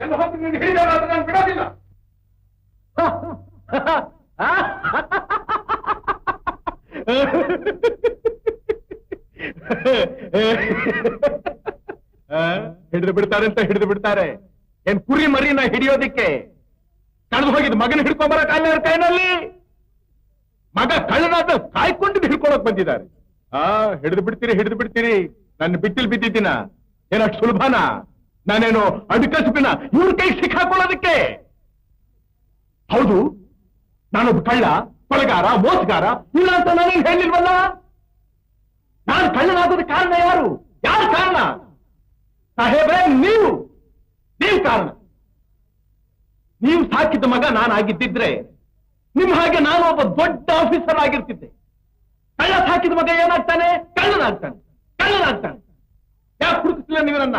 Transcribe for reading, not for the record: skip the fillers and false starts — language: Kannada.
ಎಲ್ಲ ಹೋಗಿ ನೀನು ಹಿಡಿದಾರ ನಾನು ಬಿಡೋದಿಲ್ಲ. ಹಿಡಿದು ಬಿಡ್ತಾರೆ ಅಂತ ಹಿಡಿದು ಬಿಡ್ತಾರೆ. ಏನ್ ಕುರಿ ಮರಿನ ಹಿಡಿಯೋದಿಕ್ಕೆ ಕಳೆದು ಹೋಗಿದ್ ಮಗನ ಹಿಡ್ಕೊಂಬರಕ್ ಅಲ್ಲ ಕೈನಲ್ಲಿ. ಮಗ ಕಳ್ಳನಾದ ಕಾಯ್ಕೊಂಡು ಹಿಡ್ಕೊಳಕ್ ಬಂದಿದ್ದಾರೆ. ಹಿಡಿದು ಬಿಡ್ತೀರಿ. ನನ್ನ ಬಿಟ್ಟಿಲ್ ಬಿದ್ದಿದ್ದೀನ ಏನಷ್ಟು ಸುಲಭನಾ? ನಾನೇನು ಅಡುಕಸುಬಿನ ಇವ್ರ ಕೈ ಸಿಕ್ಕಾಕೊಳ್ಳೋದಕ್ಕೆ? ಹೌದು, ನಾನೊಬ್ಬ ಕಳ್ಳ, ಕೊಲೆಗಾರ, ಮೋಸಗಾರ ಇಲ್ಲ ಅಂತ ನಾನೇನು ಹೇಳಿಲ್ವಲ್ಲ. ನಾನು ಕಳ್ಳನಾಗೋದಕ್ಕೆ ಕಾರಣ ಯಾರು ಕಾರಣ? ಸಾಹೇಬ್ರೆ, ನೀವು ಕಾರಣ. ನೀವು ಸಾಕಿದ್ದ ಮಗ ನಾನಾಗಿದ್ದಿದ್ರೆ ನಿಮ್ ಹಾಗೆ ನಾನು ಒಬ್ಬ ದೊಡ್ಡ ಆಫೀಸರ್ ಆಗಿರ್ತಿದ್ದೆ. ಕಳ್ಳ ಸಾಕಿದ ಮಗ ಏನಾಗ್ತಾನೆ? ಕಳ್ಳನಾಗ್ತಾನೆ. ಯಾಕೆ ಹುಡುಕಿಸ್ಲಿಲ್ಲ ನೀವು ನನ್ನ?